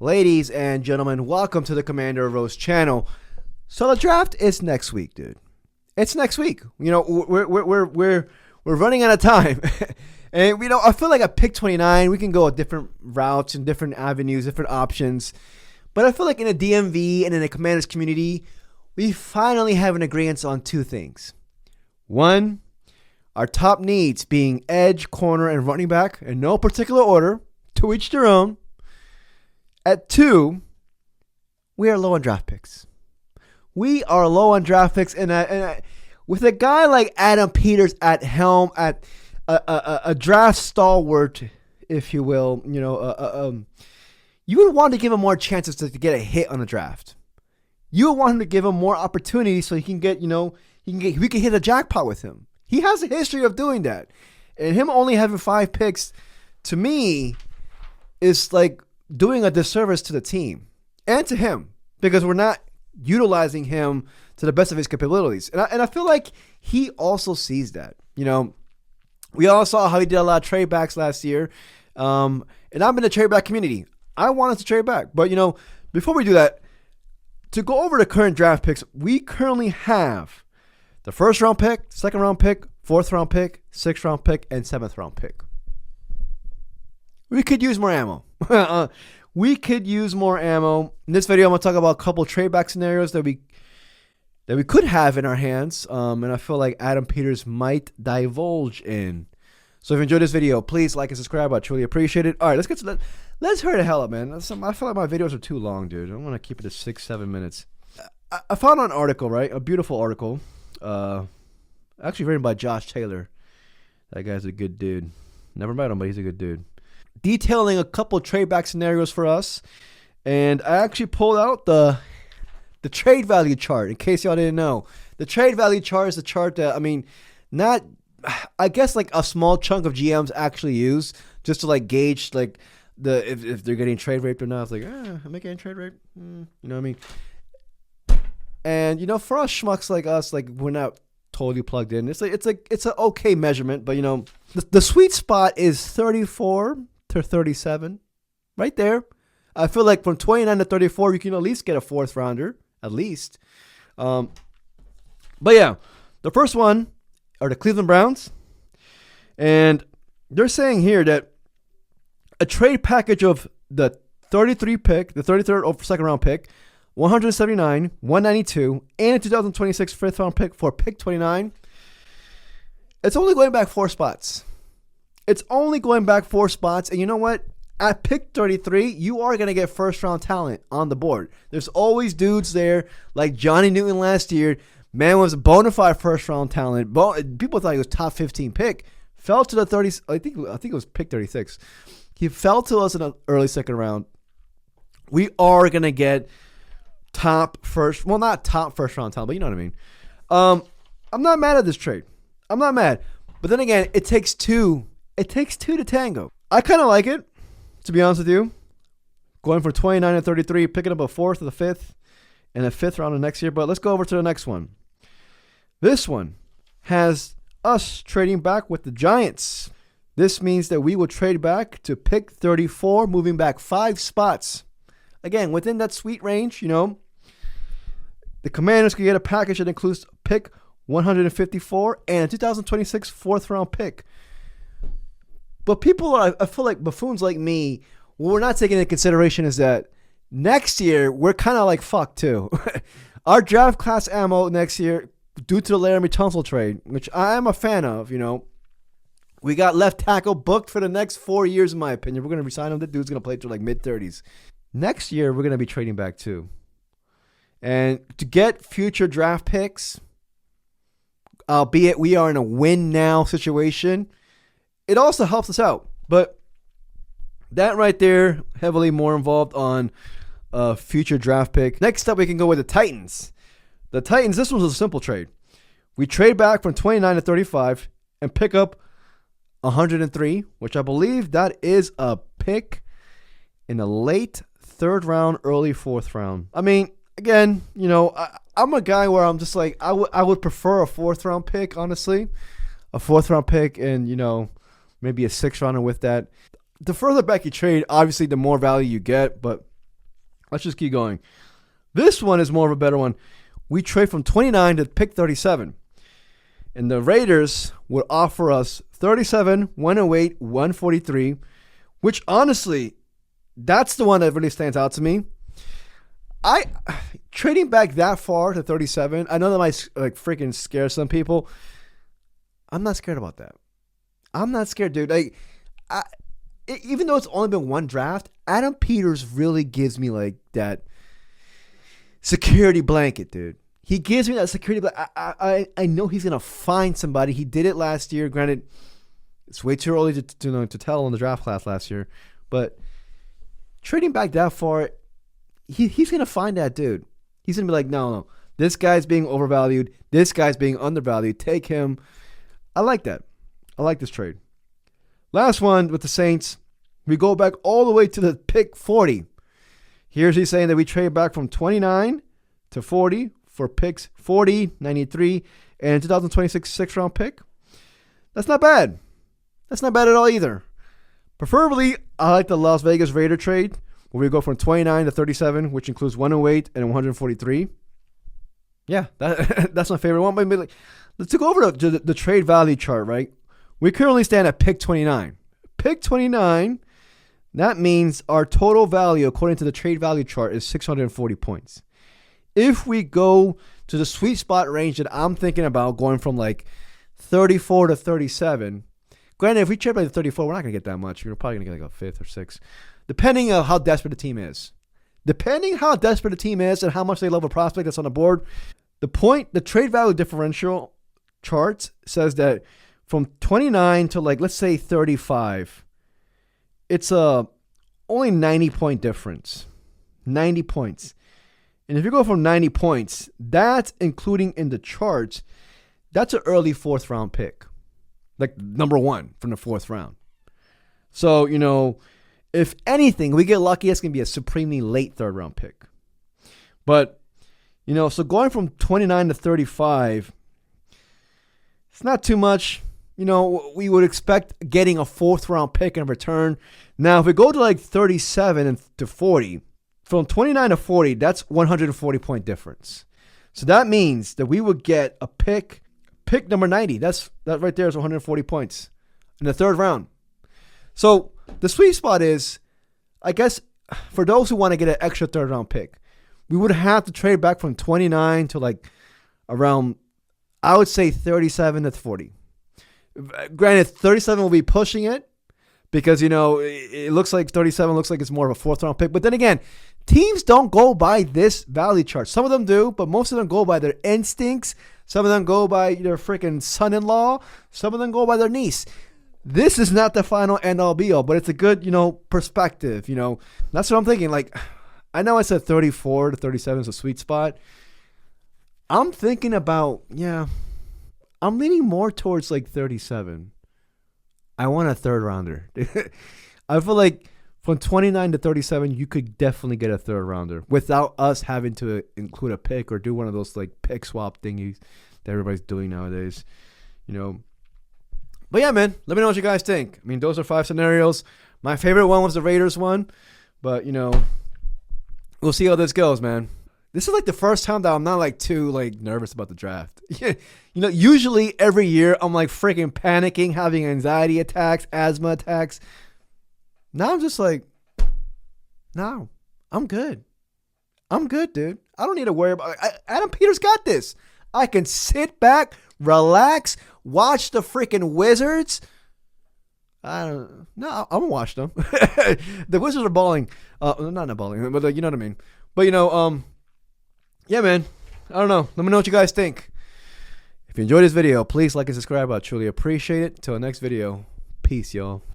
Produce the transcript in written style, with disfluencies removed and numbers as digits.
Ladies and gentlemen, welcome to the Commander Rose channel. So the draft is next week, dude. It's next week. You know, we're running out of time. And you know, I feel like at pick 29, we can go different routes and different avenues, different options. But I feel like in a DMV and in a Commanders community, we finally have an agreement on two things. One, our top needs being edge, corner, and running back in no particular order, to each their own. At 2, we are low on draft picks. We are low on draft picks, and with a guy like Adam Peters at helm, at a draft stalwart, if you will, you know, you would want to give him more chances to get a hit on the draft. You would want him to give him more opportunities so he can get, you know, we can hit a jackpot with him. He has a history of doing that, and him only having 5 picks, to me, is like doing a disservice to the team and to him, because we're not utilizing him to the best of his capabilities. And I feel like he also sees that. You know, we all saw how he did a lot of trade backs last year. And I'm in the trade back community. I wanted to trade back. But, you know, before we do that, to go over the current draft picks, we currently have the 1st round pick, 2nd round pick, 4th round pick, 6th round pick, and 7th round pick. We could use more ammo. We could use more ammo. In this video, I'm going to talk about a couple trade back scenarios that we could have in our hands. And I feel like Adam Peters might divulge in. So if you enjoyed this video, please like and subscribe. I truly appreciate it. All right, let's hurry the hell up, man. I feel like my videos are too long, dude. I want to keep it to 6-7 minutes. I found an article, right? A beautiful article. Actually written by Josh Taylor. That guy's a good dude. Never met him, but he's a good dude. Detailing a couple trade back scenarios for us. And I actually pulled out the trade value chart, in case y'all didn't know. The trade value chart is the chart that, I guess like a small chunk of GMs actually use just to like gauge like if they're getting trade raped or not. It's like, am I getting trade raped? You know what I mean? And you know, for us schmucks like us, like we're not totally plugged in. It's an okay measurement, but you know, the sweet spot is 34 to 37, right there. I feel like from 29 to 34, you can at least get a 4th rounder, at least. But yeah, the first one are the Cleveland Browns, and they're saying here that a trade package of the 33 pick, the 33rd or 2nd round pick, 179, 192, and a 2026 5th round pick for pick 29. It's only going back 4 spots. It's only going back 4 spots. And you know what? At pick 33, you are going to get 1st round talent on the board. There's always dudes there like Johnny Newton last year. Man was a bona fide 1st round talent. People thought he was top 15 pick. Fell to the 30s. I think it was pick 36. He fell to us in the early 2nd round. We are going to get not top 1st round talent, but you know what I mean. I'm not mad at this trade. I'm not mad. But then again, it takes two. It takes 2 to tango. I kind of like it, to be honest with you. Going from 29 to 33, picking up a 4th or the 5th, and a 5th round of next year. But let's go over to the next one. This one has us trading back with the Giants. This means that we will trade back to pick 34, moving back 5 spots. Again, within that sweet range, you know, the Commanders can get a package that includes pick 154 and a 2026 4th round pick. But people I feel like buffoons like me, what we're not taking into consideration is that next year, we're kind of like fucked too. Our draft class ammo next year, due to the Laramie Tunsil trade, which I am a fan of, you know, we got left tackle booked for the next 4 years, in my opinion. We're going to resign him. The dude's going to play through like mid-30s. Next year, we're going to be trading back too. And to get future draft picks, albeit we are in a win-now situation, it also helps us out. But that right there, heavily more involved on future draft pick. Next up, we can go with the Titans. The Titans, this was a simple trade. We trade back from 29 to 35 and pick up 103, which I believe that is a pick in the late 3rd round, early 4th round. I mean, again, you know, I'm a guy where I'm just like, I would prefer a 4th round pick, honestly. A 4th round pick and, you know, maybe a 6th rounder with that. The further back you trade, obviously the more value you get, but Let's just keep going. This one is more of a better one. We trade from 29 to pick 37. And the Raiders would offer us 37, 108, 143, which honestly, that's the one that really stands out to me. Trading back that far to 37, I know that might like freaking scare some people. I'm not scared about that. I'm not scared, dude. Like, even though it's only been one draft, Adam Peters really gives me like that security blanket, dude. He gives me that security blanket. I know he's gonna find somebody. He did it last year. Granted, it's way too early to tell in the draft class last year, but trading back that far, he's gonna find that dude. He's gonna be like, no, this guy's being overvalued. This guy's being undervalued. Take him. I like that. I like this trade. Last one with the Saints. We go back all the way to the pick 40. Here's he saying that we trade back from 29 to 40 for picks 40, 93, and 2026 sixth-round pick. That's not bad. That's not bad at all either. Preferably, I like the Las Vegas Raider trade, where we go from 29 to 37, which includes 108 and 143. Yeah, that's my favorite one. But let's go over the trade value chart, right? We currently stand at pick 29. Pick 29, that means our total value, according to the trade value chart, is 640 points. If we go to the sweet spot range that I'm thinking about, going from like 34 to 37, granted, if we trade by the 34, we're not going to get that much. We're probably going to get like a fifth or sixth, depending on how desperate the team is. Depending how desperate the team is and how much they love a prospect that's on the board, the trade value differential chart says that from 29 to like, let's say 35, it's a only 90-point difference. 90 points. And if you go from 90 points, that's including in the charts, that's an early fourth round pick. Like number one from the fourth round. So, if anything, we get lucky, it's going to be a supremely late third round pick. But, so going from 29 to 35, it's not too much. We would expect getting a fourth round pick in return. Now, if we go to like 37 and to 40, from 29 to 40, that's 140 point difference. So that means that we would get a pick number 90. That right there is 140 points in the third round. So the sweet spot is, I guess, for those who want to get an extra third round pick, we would have to trade back from 29 to like around, I would say 37 to 40. Granted, 37 will be pushing it because, it looks like 37 looks like it's more of a fourth round pick. But then again, teams don't go by this value chart. Some of them do, but most of them go by their instincts. Some of them go by their freaking son-in-law. Some of them go by their niece. This is not the final end-all be-all, but it's a good, perspective. That's what I'm thinking. Like, I know I said 34 to 37 is a sweet spot. I'm thinking about, I'm leaning more towards like 37. I want a third rounder. I feel like from 29 to 37, you could definitely get a third rounder without us having to include a pick or do one of those like pick swap thingies that everybody's doing nowadays. But yeah, man, let me know what you guys think. I mean, those are 5 scenarios. My favorite one was the Raiders one, but we'll see how this goes, man. This is like the first time that I'm not like too like nervous about the draft. Usually every year I'm like freaking panicking, having anxiety attacks, asthma attacks. Now I'm just like, no, I'm good. I'm good, dude. I don't need to worry about it. Adam Peters got this. I can sit back, relax, watch the freaking Wizards. I'm gonna watch them. The Wizards are balling. Not balling, but you know what I mean. But yeah, man. I don't know. Let me know what you guys think. If you enjoyed this video, please like and subscribe. I truly appreciate it. Till the next video. Peace, y'all.